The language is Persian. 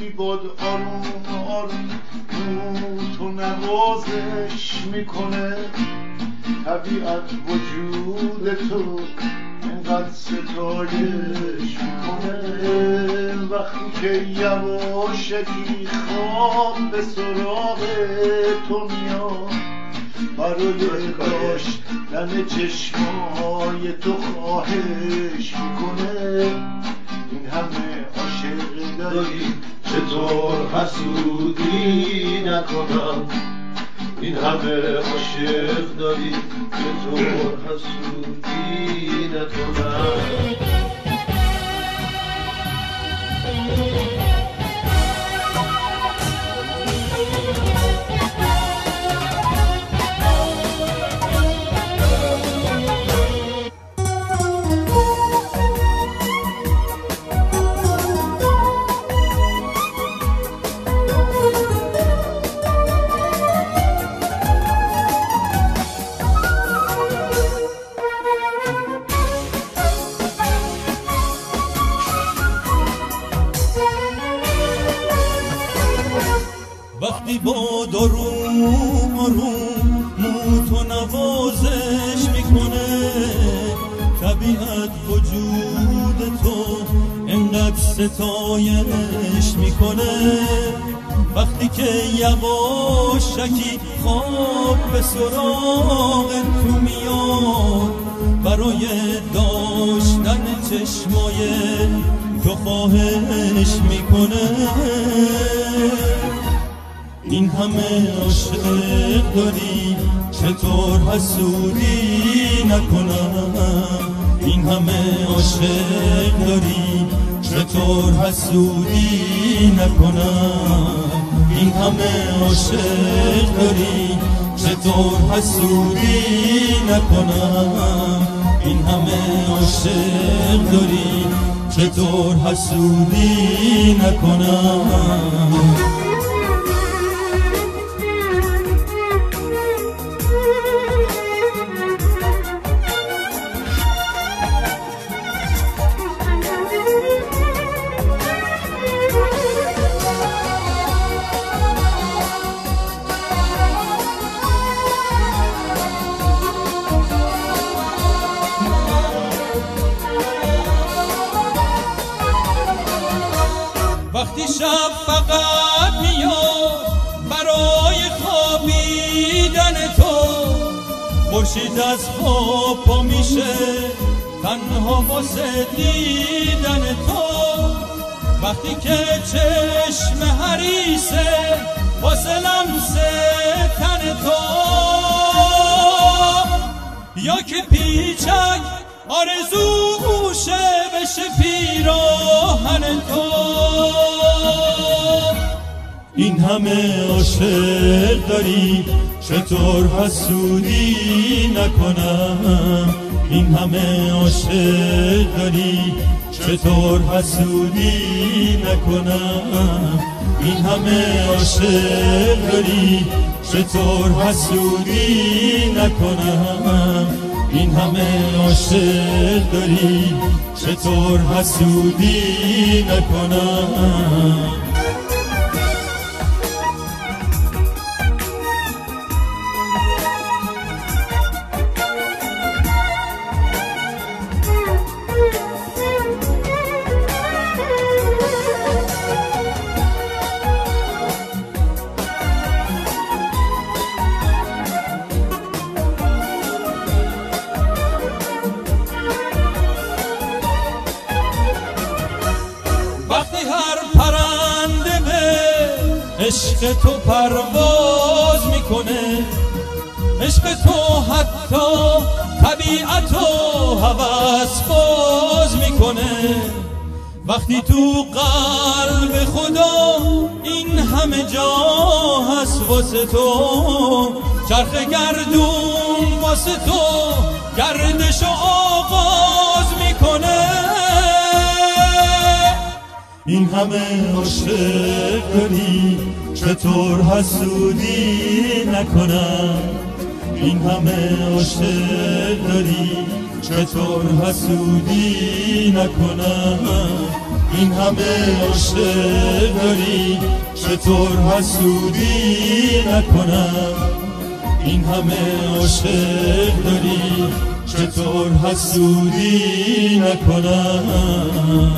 وقتی باد آروم آروم تو نوازش میکنه، طبیعت وجود تو اینقدر ستایش میکنه، وقتی که یواشکی خواب به سراغ تو میاد، برای داشتن چشمای تو خواهش میکنه. این همه عاشق داری چطور حسودی نکنم، این همه عاشق داری چطور حسودی نکنم. وقتی باد آروم آروم موتو نوازش میکنه، طبیعت وجود تو انقدر ستایش میکنه، وقتی که یواشکی خواب به سراغ تو میاد، برای داشتن چشمای تو خواهش میکنه. این همه عاشق داری چطور حسودی نکنم، این همه عاشق داری چطور حسودی نکنم، این همه عاشق داری چطور حسودی نکنم، این همه عاشق داری چطور حسودی نکنم. وقتی شب فقط میاد برای خوابیدن تو، خورشید از خواب پا میشه تنها واسه دیدن تو، وقتی که چشم حریصه واسه لمس تن تو، یا که پیچک آرزوشه بشه پیراهن تو. این همه عاشق داری چطور حسودی نکنم، این همه عاشق داری چطور حسودی نکنم، این همه عاشق داری چطور حسودی نکنم، این همه عاشق داری چطور حسودی نکنم. وقتی هر پرنده به عشق تو پرواز میکنه، عشق تو حتی طبیعت رو هوس باز میکنه، وقتی تو قلب خدا این همه جا هست واسه تو، چرخ گردون واسه تو گردش آغاز میکنه. این همه عاشق داری چطور حسودی نکنم، این همه عاشق داری چطور حسودی نکنم، این همه عاشق داری چطور حسودی نکنم این همه عاشق داری چطور حسودی نکنم